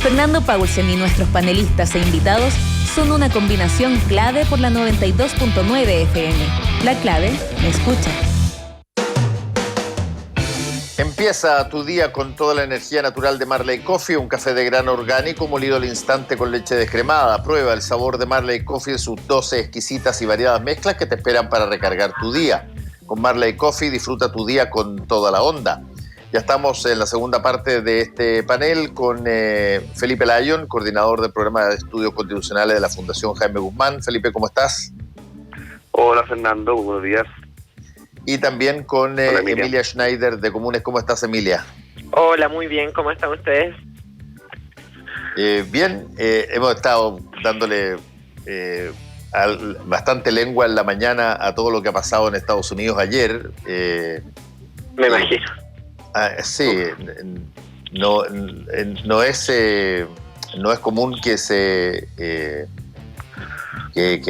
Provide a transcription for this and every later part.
Fernando Paulsen y nuestros panelistas e invitados son una combinación clave por la 92.9 FM. La clave me escucha. Empieza tu día con toda la energía natural de Marley Coffee, un café de grano orgánico molido al instante con leche descremada. Prueba el sabor de Marley Coffee en sus 12 exquisitas y variadas mezclas que te esperan para recargar tu día. Con Marley Coffee disfruta tu día con toda la onda. Ya estamos en la segunda parte de este panel con Felipe Lyon, coordinador del programa de estudios constitucionales de la Fundación Jaime Guzmán. Felipe, ¿cómo estás? Hola Fernando, buenos días. Y también con Hola, Emilia Schneider de Comunes. ¿Cómo estás, Emilia? Hola, muy bien. ¿Cómo están ustedes? Bien, hemos estado dándole bastante lengua en la mañana a todo lo que ha pasado en Estados Unidos ayer. Me imagino. Sí, no es común que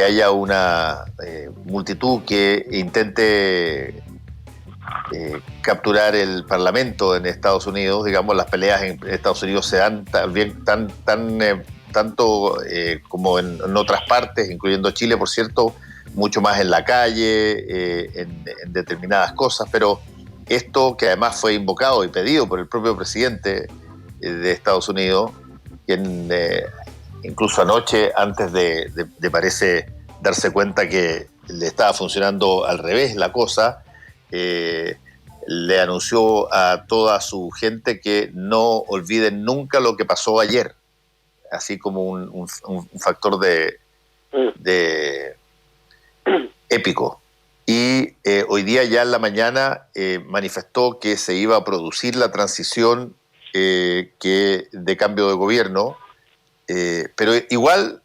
haya una multitud que intente capturar el Parlamento en Estados Unidos. Digamos, las peleas en Estados Unidos se dan tanto como en otras partes, incluyendo Chile, por cierto, mucho más en la calle, en determinadas cosas, pero esto, que además fue invocado y pedido por el propio presidente de Estados Unidos, quien incluso anoche, antes de parece darse cuenta que le estaba funcionando al revés la cosa, le anunció a toda su gente que no olviden nunca lo que pasó ayer, así como un factor de épico. Y hoy día ya en la mañana manifestó que se iba a producir la transición de cambio de gobierno, pero igual,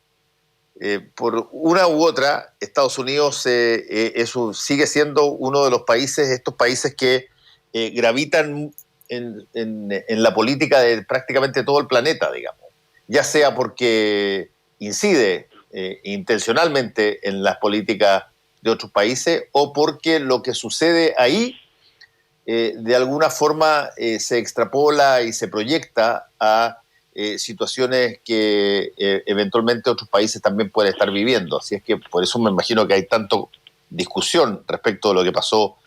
por una u otra, Estados Unidos sigue siendo uno de los países, estos países que gravitan en la política de prácticamente todo el planeta, digamos, ya sea porque incide intencionalmente en las políticas de otros países o porque lo que sucede ahí de alguna forma se extrapola y se proyecta a situaciones que eventualmente otros países también pueden estar viviendo. Así es que por eso me imagino que hay tanto discusión respecto de lo que pasó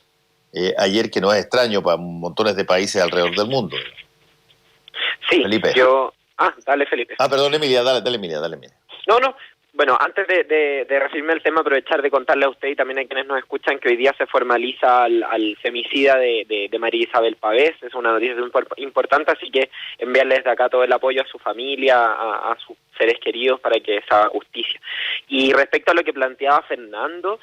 ayer, que no es extraño para montones de países alrededor del mundo. Sí, Felipe. Dale, Felipe. Perdón, Emilia, dale, Emilia. No. Bueno, antes de referirme al tema, aprovechar de contarle a usted y también a quienes nos escuchan que hoy día se formaliza al femicida de María Isabel Pavés. Es una noticia importante, así que enviarle desde acá todo el apoyo a su familia, a sus seres queridos, para que se haga justicia. Y respecto a lo que planteaba Fernando,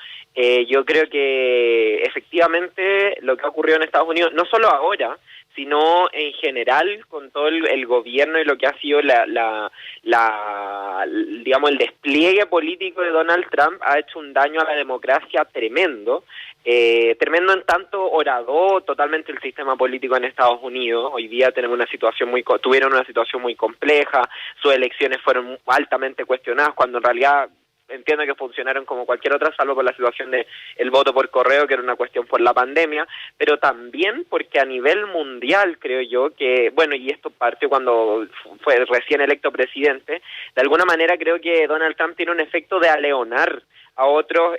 yo creo que efectivamente lo que ha ocurrido en Estados Unidos, no solo ahora, sino en general con todo el gobierno y lo que ha sido digamos, el despliegue político de Donald Trump, ha hecho un daño a la democracia tremendo, tremendo en tanto horadó totalmente el sistema político en Estados Unidos. Hoy día tuvieron una situación muy compleja, sus elecciones fueron altamente cuestionadas, cuando en realidad entiendo que funcionaron como cualquier otra, salvo por la situación de el voto por correo, que era una cuestión por la pandemia, pero también porque a nivel mundial, creo yo, que, bueno, y esto partió cuando fue recién electo presidente, de alguna manera creo que Donald Trump tiene un efecto de aleonar a otros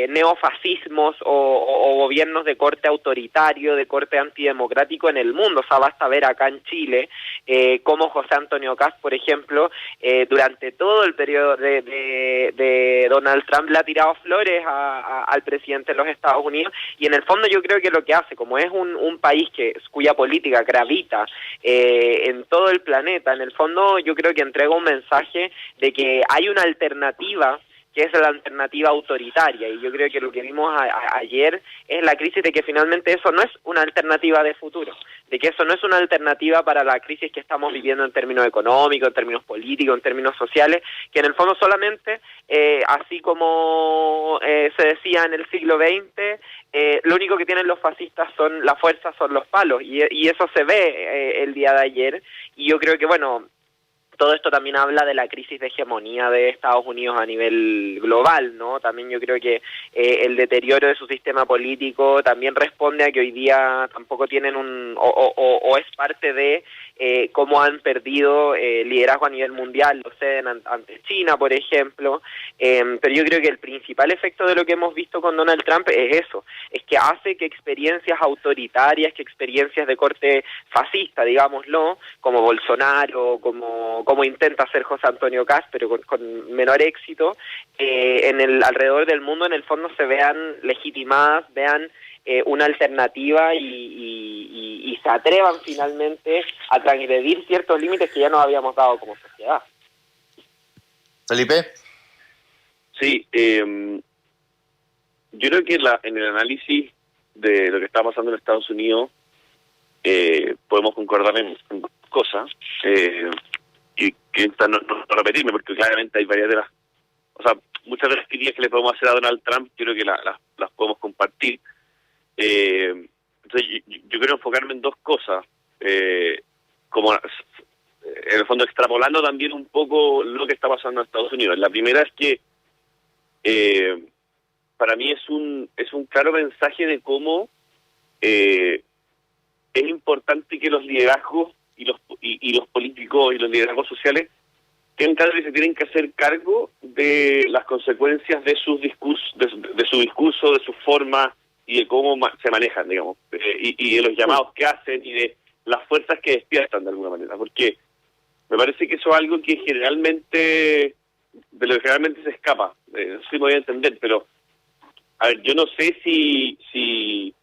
neofascismos o gobiernos de corte autoritario, de corte antidemocrático en el mundo. O sea, basta ver acá en Chile cómo José Antonio Kast, por ejemplo, durante todo el periodo de Donald Trump le ha tirado flores al presidente de los Estados Unidos, y en el fondo yo creo que lo que hace, como es un país cuya política gravita en todo el planeta, en el fondo yo creo que entrega un mensaje de que hay una alternativa, que es la alternativa autoritaria, y yo creo que lo que vimos ayer es la crisis de que finalmente eso no es una alternativa de futuro, de que eso no es una alternativa para la crisis que estamos viviendo en términos económicos, en términos políticos, en términos sociales, que en el fondo solamente, así como se decía en el siglo XX, lo único que tienen los fascistas son la fuerza, son los palos, y eso se ve el día de ayer, y yo creo que, bueno, todo esto también habla de la crisis de hegemonía de Estados Unidos a nivel global, ¿no? También yo creo que el deterioro de su sistema político también responde a que hoy día tampoco tienen o es parte de cómo han perdido liderazgo a nivel mundial, lo ceden ante China, por ejemplo, pero yo creo que el principal efecto de lo que hemos visto con Donald Trump es eso, es que hace que experiencias autoritarias, que experiencias de corte fascista, digámoslo, como Bolsonaro, como intenta hacer José Antonio Kast, pero con menor éxito, alrededor del mundo en el fondo se vean legitimadas, vean una alternativa y se atrevan finalmente a transgredir ciertos límites que ya nos habíamos dado como sociedad. Felipe. Sí, yo creo que en el análisis de lo que está pasando en Estados Unidos podemos concordar en cosas y que no repetirme, porque claramente hay varias de las, o sea, muchas de las críticas que le podemos hacer a Donald Trump, creo que las podemos compartir. Entonces yo quiero enfocarme en dos cosas, como en el fondo extrapolando también un poco lo que está pasando en Estados Unidos. La primera es que para mí es un claro mensaje de cómo es importante que los liderazgos y los políticos y los liderazgos sociales tienen claro que se tienen que hacer cargo de las consecuencias de sus discursos, de su discurso, de su forma y de cómo se manejan, digamos, y de los llamados que hacen y de las fuerzas que despiertan de alguna manera, porque me parece que eso es algo que de lo que generalmente se escapa. No sé si me voy a entender, pero a ver, yo no sé si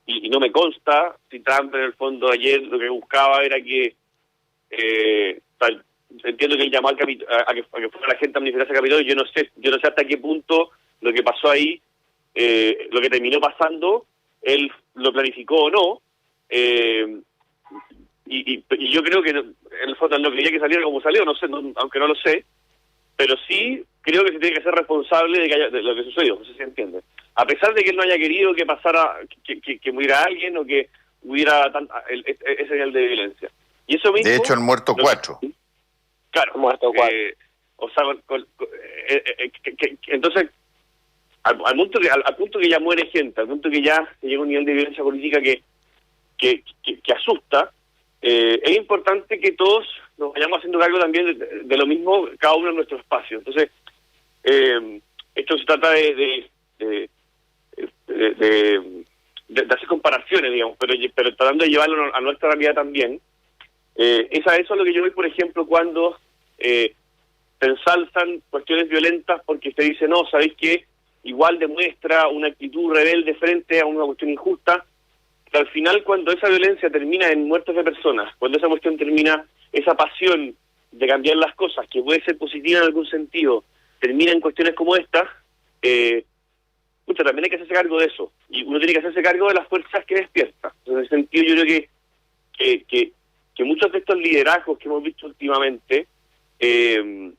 y no me consta si Trump en el fondo ayer lo que buscaba era que entiendo que él llamó a que fuera la gente a manifestarse al Capitolio. Yo no sé hasta qué punto lo que pasó ahí, lo que terminó pasando, él lo planificó o no, y yo creo que en el fondo no quería que saliera como salió, no sé, aunque no lo sé, pero sí creo que se tiene que ser responsable de lo que sucedió, no sé si entiende. A pesar de que él no haya querido que pasara, que muriera alguien o que hubiera ese nivel de violencia. Y eso mismo, de hecho, han muerto 4. Claro, muerto 4. O sea, entonces, al punto que ya muere gente, al punto que ya llega un nivel de violencia política que asusta, es importante que todos nos vayamos haciendo cargo también de lo mismo, cada uno en nuestro espacio. Entonces, esto se trata de hacer comparaciones, digamos, pero tratando de llevarlo a nuestra realidad también. Eso es lo que yo veo, por ejemplo, cuando se ensalzan cuestiones violentas porque se dice, no, ¿sabéis qué? Igual demuestra una actitud rebelde frente a una cuestión injusta, pero al final cuando esa violencia termina en muertes de personas, cuando esa cuestión termina, esa pasión de cambiar las cosas, que puede ser positiva en algún sentido, termina en cuestiones como estas, también hay que hacerse cargo de eso, y uno tiene que hacerse cargo de las fuerzas que despierta. En ese sentido yo creo que muchos de estos liderazgos que hemos visto últimamente en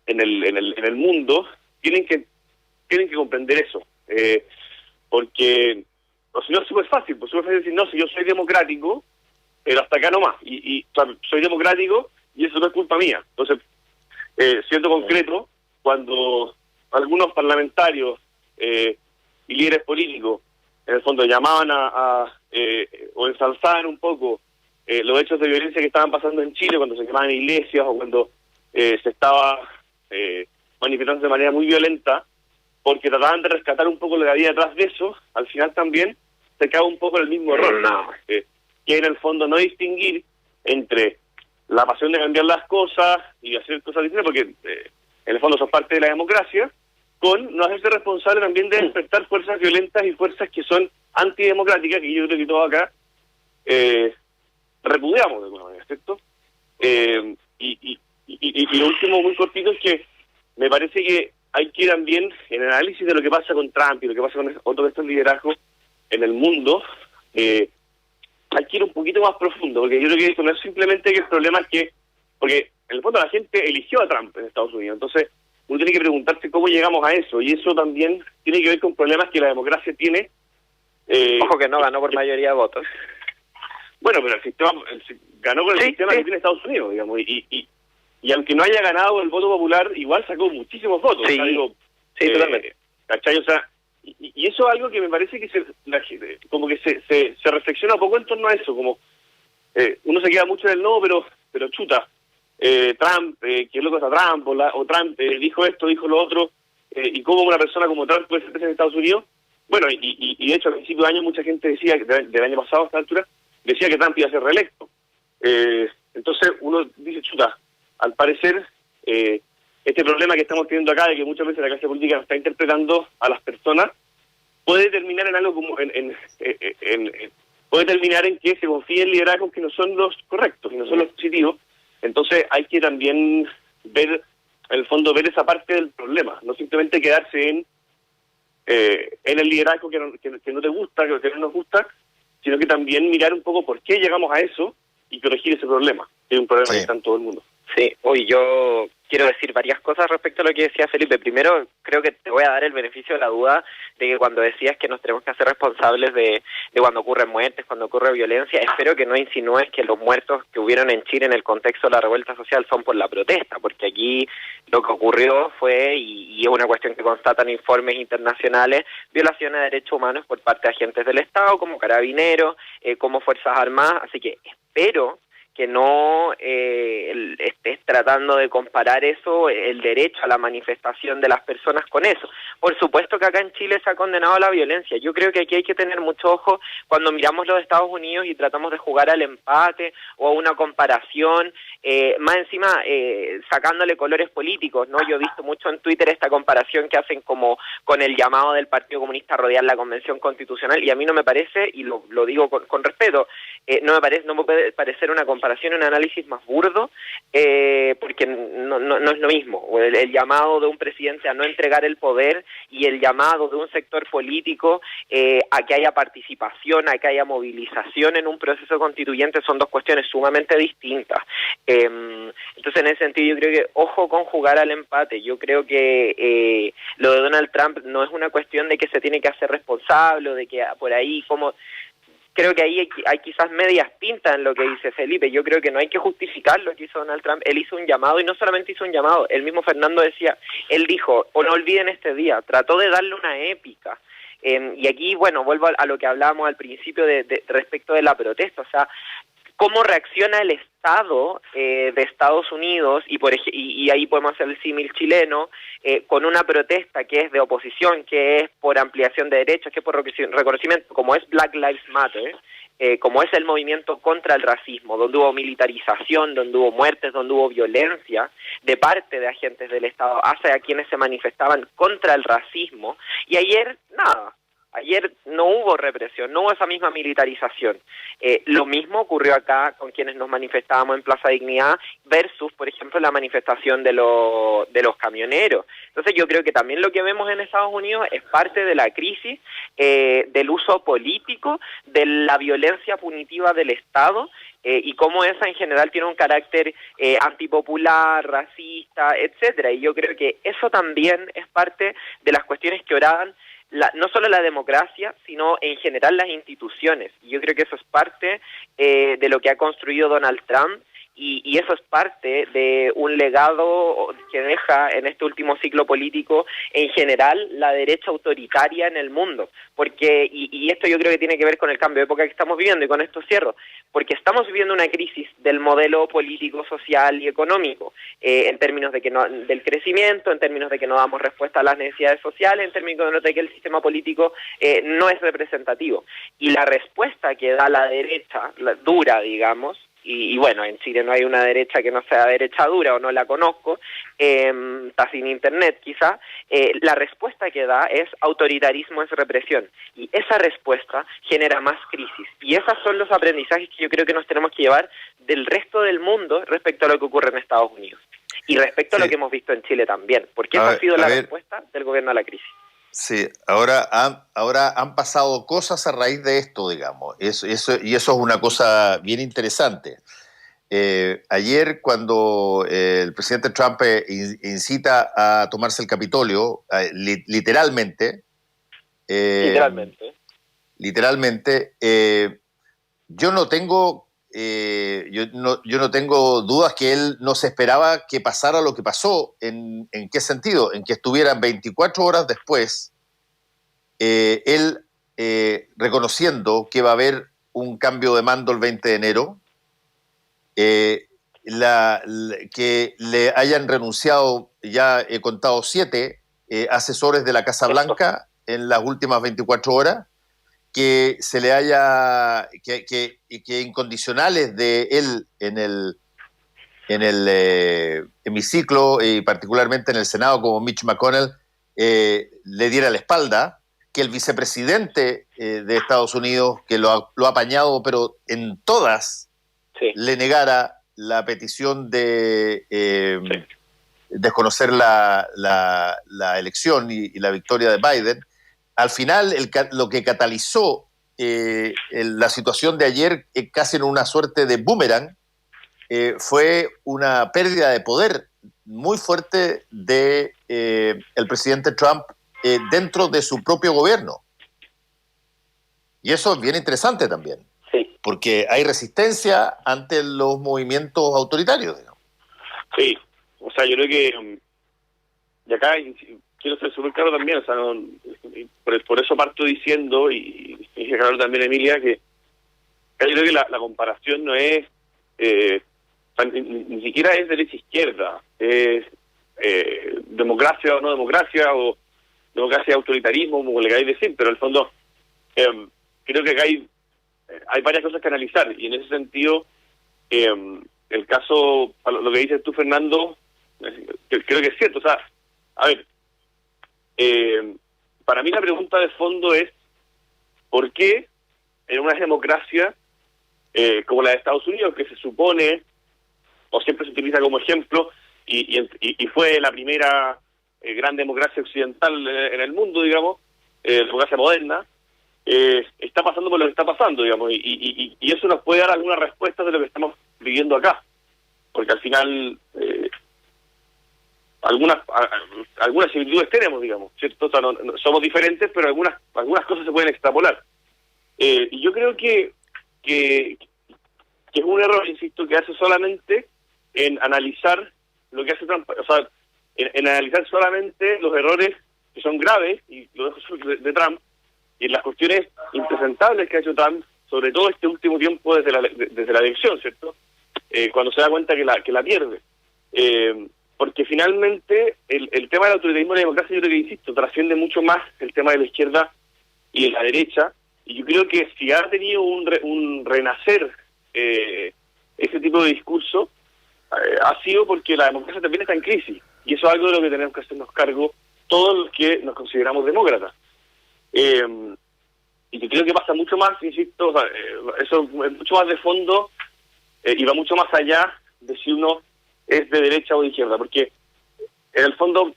el mundo tienen que comprender eso, porque o si no es súper fácil, pues súper fácil decir, no, si yo soy democrático, pero hasta acá nomás, y o sea, soy democrático y eso no es culpa mía. Entonces, siendo concreto, cuando algunos parlamentarios y líderes políticos en el fondo llamaban o ensalzaban un poco los hechos de violencia que estaban pasando en Chile, cuando se quemaban iglesias o cuando se estaba manifestando de manera muy violenta, porque trataban de rescatar un poco lo que había detrás de eso, al final también se cae un poco en el mismo error, que en el fondo no distinguir entre la pasión de cambiar las cosas y hacer cosas distintas, porque en el fondo son parte de la democracia, con no hacerse responsable también de despertar fuerzas violentas y fuerzas que son antidemocráticas, que yo creo que todos acá repudiamos de alguna manera, ¿cierto? Y lo último, muy cortito, es que me parece que hay que ir también en el análisis de lo que pasa con Trump y lo que pasa con otros de estos liderazgos en el mundo, hay que ir un poquito más profundo, porque yo creo que esto no es simplemente que el problema es que, porque en el fondo la gente eligió a Trump en Estados Unidos, entonces uno tiene que preguntarse cómo llegamos a eso, y eso también tiene que ver con problemas que la democracia tiene. Ojo que no ganó por mayoría de votos. Bueno, pero el sistema ganó con el sistema que tiene Estados Unidos, digamos, y y aunque no haya ganado el voto popular, igual sacó muchísimos votos. Sí, o sea, digo, totalmente. ¿Cachai? O sea, y eso es algo que me parece que como que se reflexiona un poco en torno a eso, como uno se queda mucho en el no, pero chuta, Trump, que loco está Trump, o Trump dijo esto, dijo lo otro, y cómo una persona como Trump puede ser presidente de Estados Unidos. Bueno, y de hecho a principios de año mucha gente decía, del año pasado a esta altura, decía que Trump iba a ser reelecto. Entonces uno dice, chuta, al parecer este problema que estamos teniendo acá, de que muchas veces la clase política está interpretando a las personas, puede terminar en algo como puede terminar en que se confíe en liderazgos que no son los correctos, y no son los positivos. Entonces hay que también ver, en el fondo, ver esa parte del problema, no simplemente quedarse en el liderazgo que no te gusta, que no nos gusta, sino que también mirar un poco por qué llegamos a eso y corregir ese problema, que es un problema que está en todo el mundo. Sí, hoy yo quiero decir varias cosas respecto a lo que decía Felipe. Primero, creo que te voy a dar el beneficio de la duda de que cuando decías que nos tenemos que hacer responsables de cuando ocurren muertes, cuando ocurre violencia, espero que no insinúes que los muertos que hubieron en Chile en el contexto de la revuelta social son por la protesta, porque aquí lo que ocurrió fue, y es una cuestión que constatan informes internacionales, violaciones de derechos humanos por parte de agentes del Estado, como carabineros, como Fuerzas Armadas, así que espero que no estés tratando de comparar eso, el derecho a la manifestación de las personas con eso. Por supuesto que acá en Chile se ha condenado la violencia. Yo creo que aquí hay que tener mucho ojo cuando miramos los Estados Unidos y tratamos de jugar al empate o a una comparación, más encima sacándole colores políticos, ¿no? Yo he visto mucho en Twitter esta comparación que hacen como con el llamado del Partido Comunista a rodear la Convención Constitucional, y a mí no me parece, y lo digo con respeto, no me puede parecer una comparación, un análisis más burdo, porque no es lo mismo. El llamado de un presidente a no entregar el poder y el llamado de un sector político a que haya participación, a que haya movilización en un proceso constituyente son dos cuestiones sumamente distintas. Entonces, en ese sentido, yo creo que ojo con jugar al empate. Yo creo que lo de Donald Trump no es una cuestión de que se tiene que hacer responsable o de que por ahí como... Creo que ahí hay quizás medias tintas en lo que dice Felipe. Yo creo que no hay que justificar lo que hizo Donald Trump. Él hizo un llamado, y no solamente hizo un llamado, el mismo Fernando decía, él dijo, o no olviden este día, trató de darle una épica. Y aquí, bueno, vuelvo a lo que hablábamos al principio de respecto de la protesta, o sea, cómo reacciona el Estado de Estados Unidos, y ahí podemos hacer el símil chileno, con una protesta que es de oposición, que es por ampliación de derechos, que es por reconocimiento, como es Black Lives Matter, como es el movimiento contra el racismo, donde hubo militarización, donde hubo muertes, donde hubo violencia de parte de agentes del Estado hacia quienes se manifestaban contra el racismo, y ayer, nada. Ayer no hubo represión, no hubo esa misma militarización. Lo mismo ocurrió acá con quienes nos manifestábamos en Plaza Dignidad versus, por ejemplo, la manifestación de los camioneros. Entonces yo creo que también lo que vemos en Estados Unidos es parte de la crisis del uso político, de la violencia punitiva del Estado, y cómo esa en general tiene un carácter antipopular, racista, etcétera. Y yo creo que eso también es parte de las cuestiones que oraban no solo la democracia, sino en general las instituciones. Y yo creo que eso es parte de lo que ha construido Donald Trump, y eso es parte de un legado que deja en este último ciclo político en general la derecha autoritaria en el mundo. Porque y esto yo creo que tiene que ver con el cambio de época que estamos viviendo, y con esto cierro, porque estamos viviendo una crisis del modelo político, social y económico, en términos de que del crecimiento, en términos de que no damos respuesta a las necesidades sociales, en términos de que el sistema político no es representativo. Y la respuesta que da la derecha, la dura, digamos, y bueno, en Chile no hay una derecha que no sea derecha dura, o no la conozco, está sin internet quizá, la respuesta que da es autoritarismo es represión, y esa respuesta genera más crisis, y esos son los aprendizajes que yo creo que nos tenemos que llevar del resto del mundo respecto a lo que ocurre en Estados Unidos, y respecto a lo que hemos visto en Chile también, porque esa ha sido la respuesta del gobierno a la crisis. Sí, ahora han pasado cosas a raíz de esto, digamos, y eso es una cosa bien interesante. Ayer, cuando el presidente Trump incita a tomarse el Capitolio, literalmente, yo no tengo yo no tengo dudas que él no se esperaba que pasara lo que pasó. ¿En qué sentido? En que estuvieran 24 horas después, él reconociendo que va a haber un cambio de mando el 20 de enero, que le hayan renunciado, ya he contado 7 asesores de la Casa Blanca en las últimas 24 horas, que se le haya, que incondicionales de él en el hemiciclo y particularmente en el Senado como Mitch McConnell le diera la espalda, que el vicepresidente de Estados Unidos, que lo ha apañado pero en todas, Sí. le negara la petición de desconocer la elección y la victoria de Biden. Al final, lo que catalizó la situación de ayer, casi en una suerte de boomerang, fue una pérdida de poder muy fuerte de el presidente Trump dentro de su propio gobierno. Y eso es bien interesante también, Sí. porque hay resistencia ante los movimientos autoritarios, digamos. Sí, o sea, yo creo que, y acá quiero ser súper claro también, o sea, por eso parto diciendo, y dije claro también, Emilia, que yo creo que la comparación no es, ni siquiera es derecha-izquierda, es democracia o no democracia, o democracia y autoritarismo, como le queráis decir, pero en el fondo creo que acá hay varias cosas que analizar, y en ese sentido, el caso, lo que dices tú, Fernando, creo que es cierto. O sea, a ver, para mí la pregunta de fondo es ¿por qué en una democracia como la de Estados Unidos, que se supone, o siempre se utiliza como ejemplo, y fue la primera gran democracia occidental en el mundo, digamos, democracia moderna, está pasando por lo que está pasando, digamos, y eso nos puede dar algunas respuestas de lo que estamos viviendo acá, porque al final algunas similitudes tenemos, digamos, ¿cierto? O sea, no somos diferentes, pero algunas cosas se pueden extrapolar. Y yo creo que es un error, insisto, que hace solamente en analizar lo que hace Trump, o sea, en analizar solamente los errores que son graves, y lo dejo de Trump, y en las cuestiones impresentables que ha hecho Trump, sobre todo este último tiempo desde la elección, ¿cierto? Cuando se da cuenta que la pierde. Porque finalmente el tema del autoritarismo y la democracia, yo creo que, insisto, trasciende mucho más el tema de la izquierda y de la derecha, y yo creo que si ha tenido un renacer ese tipo de discurso, ha sido porque la democracia también está en crisis, y eso es algo de lo que tenemos que hacernos cargo todos los que nos consideramos demócratas. Y yo creo que pasa mucho más, insisto, o sea, eso es mucho más de fondo y va mucho más allá de si uno es de derecha o de izquierda, porque en el fondo,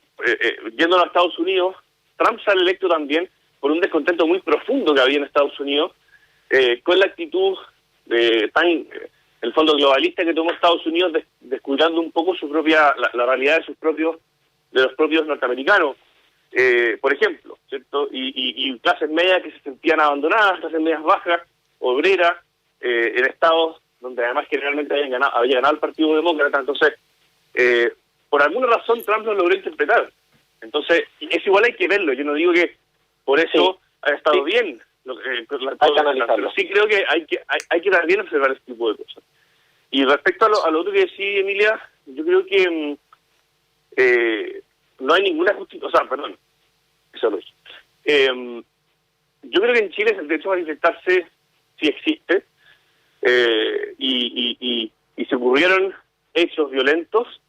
yendo a Estados Unidos, Trump sale electo también por un descontento muy profundo que había en Estados Unidos con la actitud tan, el fondo globalista que tomó Estados Unidos, descuidando un poco su propia la realidad de los propios norteamericanos, por ejemplo, ¿cierto? Y clases medias que se sentían abandonadas, clases medias bajas, obreras, en estados donde además generalmente había ganado el Partido Demócrata. Entonces, por alguna razón Trump lo logró interpretar. Entonces, eso igual hay que verlo. Yo no digo que por eso ha estado bien, pero sí creo que hay que también observar ese tipo de cosas. Y respecto a lo otro que decía Emilia, yo creo que no hay ninguna justicia, o sea, perdón, eso lo dije. Yo creo que en Chile el derecho a manifestarse sí existe, y se ocurrieron hechos violentos,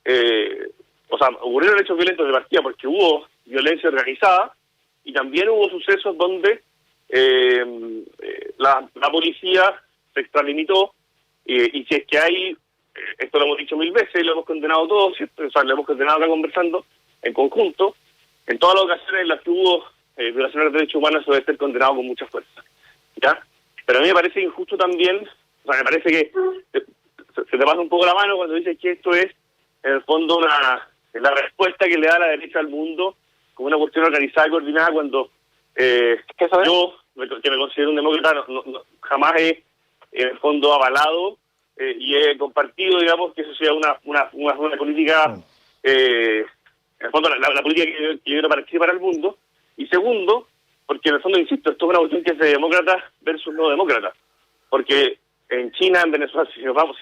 o sea, ocurrieron hechos violentos de partida porque hubo violencia organizada, y también hubo sucesos donde la policía se extralimitó, y si es que hay, esto lo hemos dicho 1000 veces, lo hemos condenado todos, ¿cierto? O sea, lo hemos condenado acá conversando en conjunto, en todas las ocasiones en las que hubo violaciones de derechos humanos, eso debe ser condenado con mucha fuerza, ¿ya? Pero a mí me parece injusto también, o sea, me parece que se te pasa un poco la mano cuando dices que esto es, en el fondo, la respuesta que le da la derecha al mundo como una cuestión organizada y coordinada, cuando yo, que me considero un demócrata, jamás he en el fondo avalado y he compartido, digamos, que eso sea una política, en el fondo la política que yo quiero para Chile, para el mundo. Y segundo, porque en el fondo, insisto, esto es una cuestión que es de demócratas versus no demócratas. Porque en China, en Venezuela, si vamos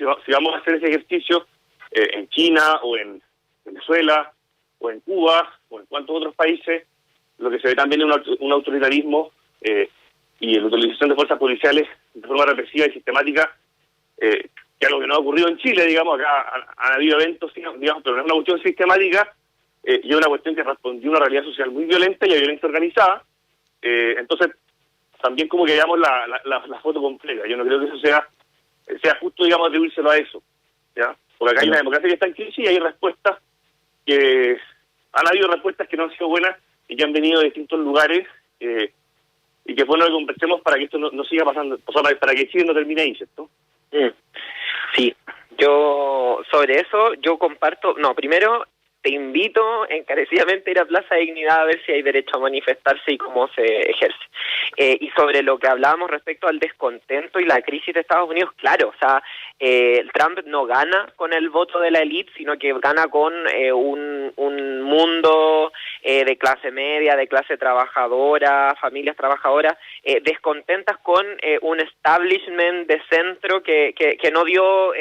a hacer ese ejercicio, en China o en Venezuela o en Cuba o en cuantos otros países, lo que se ve también es un autoritarismo y la utilización de fuerzas policiales de forma represiva y sistemática, que es algo que no ha ocurrido en Chile, digamos. Acá han habido eventos, digamos, pero no es una cuestión sistemática y es una cuestión que respondió a una realidad social muy violenta y a violencia organizada. Entonces, también como que veamos la foto completa. Yo no creo que eso sea justo, digamos, atribuírselo a eso, ¿ya? Porque acá hay una democracia que está en crisis y hay respuestas que han habido respuestas que no han sido buenas y que han venido de distintos lugares y que es bueno que conversemos para que esto no siga pasando, o sea, para que Chile no termine ahí, ¿cierto? Sí, yo sobre eso yo comparto, primero te invito encarecidamente a ir a Plaza Dignidad a ver si hay derecho a manifestarse y cómo se ejerce. Y sobre lo que hablábamos respecto al descontento y la crisis de Estados Unidos, claro, o sea, Trump no gana con el voto de la élite, sino que gana con un mundo de clase media, de clase trabajadora, familias trabajadoras, descontentas con un establishment de centro que no dio,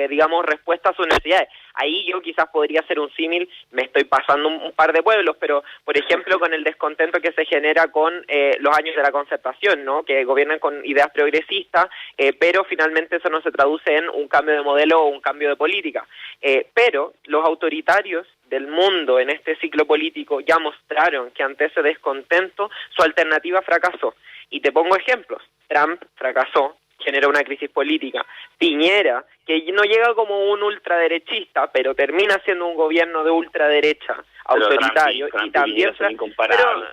digamos, respuesta a sus necesidades. Ahí yo quizás podría hacer un símil, me estoy pasando un par de pueblos, pero por ejemplo con el descontento que se genera con los años de la concertación, ¿no? Que gobiernan con ideas progresistas, pero finalmente eso no se traduce en un cambio de modelo o un cambio de política. Pero los autoritarios del mundo en este ciclo político ya mostraron que ante ese descontento su alternativa fracasó. Y te pongo ejemplos. Trump fracasó, genera una crisis política. Piñera, que no llega como un ultraderechista, pero termina siendo un gobierno de ultraderecha, autoritario, Trump y también son incomparables.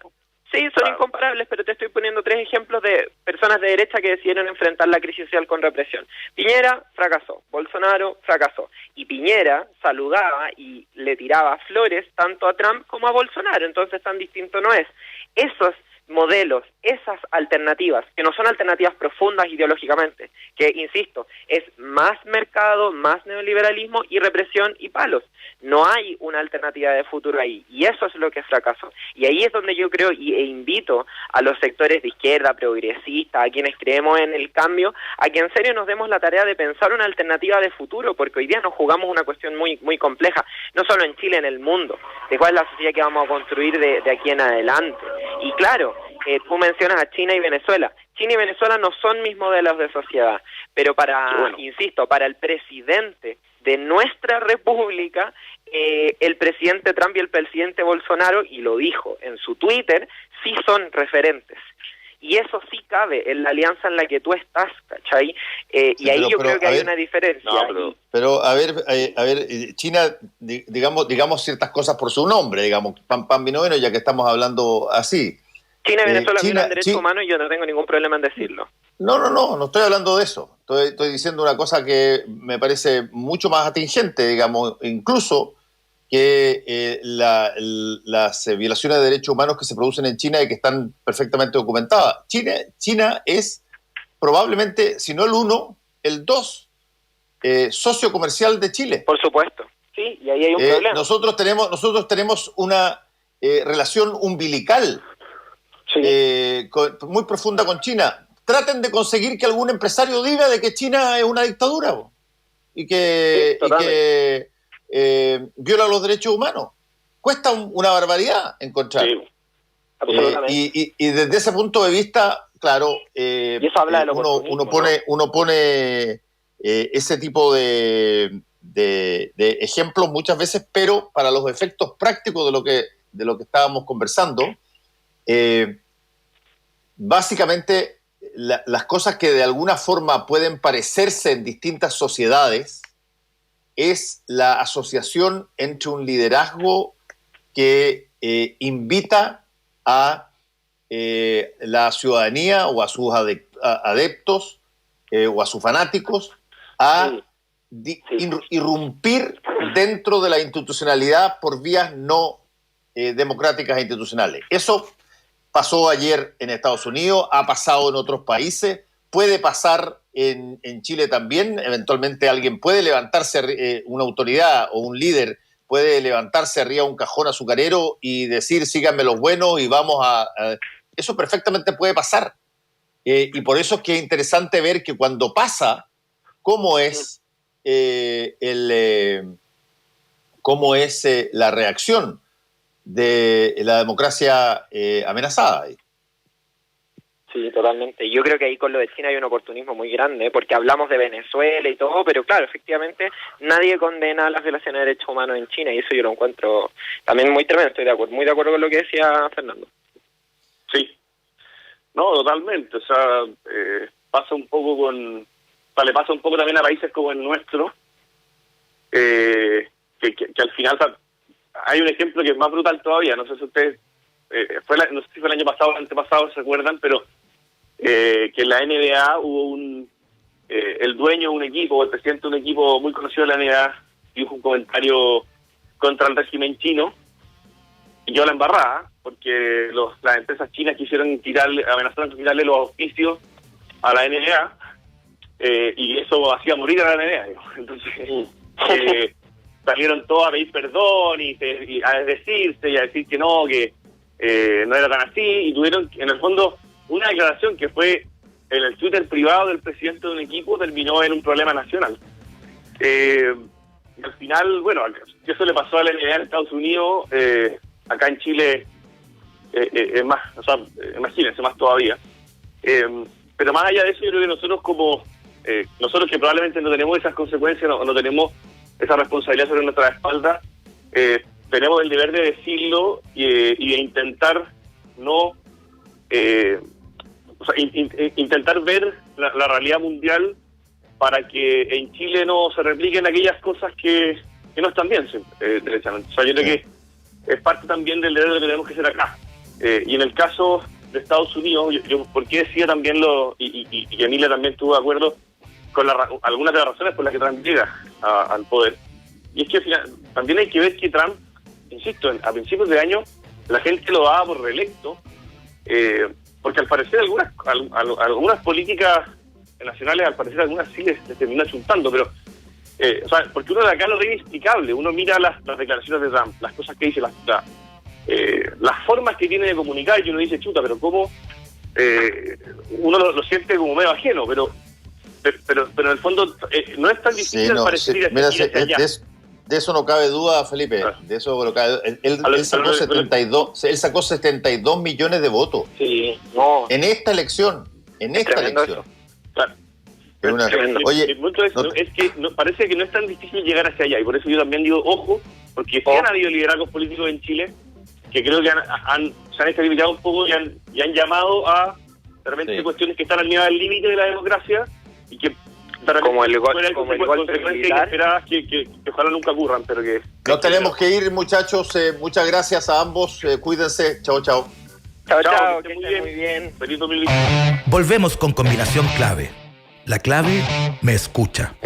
Sí, son incomparables, pero te estoy poniendo 3 ejemplos de personas de derecha que decidieron enfrentar la crisis social con represión. Piñera fracasó, Bolsonaro fracasó, y Piñera saludaba y le tiraba flores tanto a Trump como a Bolsonaro, entonces tan distinto no es. Esos modelos, esas alternativas, que no son alternativas profundas ideológicamente, que, insisto, es más mercado, más neoliberalismo y represión y palos. No hay una alternativa de futuro ahí, y eso es lo que fracasó. Y ahí es donde yo creo e invito a los sectores de izquierda, progresistas, a quienes creemos en el cambio, a que en serio nos demos la tarea de pensar una alternativa de futuro, porque hoy día nos jugamos una cuestión muy, muy compleja, no solo en Chile, en el mundo, de cuál es la sociedad que vamos a construir de aquí en adelante. Y claro, tú mencionas a China y Venezuela. China y Venezuela no son mis modelos de sociedad, pero insisto, para el presidente de nuestra república, el presidente Trump y el presidente Bolsonaro, y lo dijo en su Twitter, sí son referentes. Y eso sí cabe en la alianza en la que tú estás, ¿cachai? Y ahí yo creo que hay una diferencia. Pero a ver, China, digamos ciertas cosas por su nombre, digamos, pan vino vino, ya que estamos hablando así. China y Venezuela violan derechos humanos y yo no tengo ningún problema en decirlo. No estoy hablando de eso. Estoy diciendo una cosa que me parece mucho más atingente, digamos, incluso que las violaciones de derechos humanos que se producen en China y que están perfectamente documentadas. China es probablemente, si no el 1, el 2 socio comercial de Chile. Por supuesto, sí, y ahí hay un problema. Nosotros tenemos una relación umbilical muy profunda con China. Traten de conseguir que algún empresario diga de que China es una dictadura y que viola los derechos humanos. Cuesta una barbaridad encontrar. Sí, absolutamente. Y desde ese punto de vista, claro, y eso habla de uno pone ese tipo de ejemplos muchas veces, pero para los efectos prácticos de lo que estábamos conversando, básicamente las cosas que de alguna forma pueden parecerse en distintas sociedades es la asociación entre un liderazgo que invita a la ciudadanía o a sus adeptos o a sus fanáticos a irrumpir dentro de la institucionalidad por vías no democráticas e institucionales. Eso pasó ayer en Estados Unidos, ha pasado en otros países, puede pasar en Chile también. Eventualmente alguien puede levantarse, una autoridad o un líder puede levantarse arriba de un cajón azucarero y decir síganme los buenos y vamos a... Eso perfectamente puede pasar. Y por eso es que es interesante ver que cuando pasa, cómo es la reacción de la democracia amenazada. Sí, totalmente. Yo creo que ahí con lo de China hay un oportunismo muy grande, porque hablamos de Venezuela y todo, pero claro, efectivamente nadie condena las violaciones de derechos humanos en China, y eso yo lo encuentro también muy tremendo. Estoy muy de acuerdo con lo que decía Fernando. Sí, no, totalmente. O sea, pasa un poco le pasa un poco también a países como el nuestro, que al final, o sea, hay un ejemplo que es más brutal todavía. No sé si ustedes, no sé si fue el año pasado o el antepasado, se acuerdan, pero que en la NBA hubo el dueño de un equipo, el presidente de un equipo muy conocido de la NBA, dijo un comentario contra el régimen chino, y yo la embarrada, porque las empresas chinas quisieron amenazaron con quitarle los auspicios a la NBA, y eso hacía morir a la NBA, digamos. Entonces salieron todos a pedir perdón y a desdecirse y a decir que no era tan así, y tuvieron en el fondo una declaración que fue en el Twitter privado del presidente de un equipo, terminó en un problema nacional. Y al final, bueno, eso le pasó a la NBA en Estados Unidos, acá en Chile es más, o sea, imagínense, más todavía. Pero más allá de eso, yo creo que nosotros que probablemente no tenemos esas consecuencias, no tenemos esa responsabilidad sobre nuestra espalda, tenemos el deber de decirlo y de intentar intentar ver la realidad mundial para que en Chile no se repliquen aquellas cosas que no están bien, derechamente. O sea, yo creo que es parte también del deber que tenemos que hacer acá. Y en el caso de Estados Unidos, yo porque decía también y Emilia también estuvo de acuerdo con algunas de las razones por las que Trump llega al poder. Y es que también hay que ver que Trump, insisto, a principios de año la gente lo daba por reelecto, porque al parecer algunas políticas nacionales, al parecer algunas sí les terminó achuntando, pero o sea, porque uno de acá lo ve inexplicable. Uno mira las declaraciones de Trump, las cosas que dice, las formas que tiene de comunicar, y uno dice, chuta, pero cómo uno lo siente como medio ajeno, pero en el fondo no es tan difícil al parecer ir hacia allá. De eso no cabe duda, Felipe. De eso no cabe. Él sacó 72 millones de votos. Sí, no. En esta elección. Eso. Claro. Es que parece que no es tan difícil llegar hacia allá, y por eso yo también digo, ojo, porque sí han habido liderazgos políticos en Chile que creo que se han estabilizado un poco y han llamado a de repente cuestiones que están al nivel del límite de la democracia y que como el golpe militar que ojalá nunca ocurran, pero que... Nos tenemos que ir, muchachos. Muchas gracias a ambos. Cuídense. Chao. Chao, que estén muy bien. Volvemos con Combinación Clave. La clave me escucha.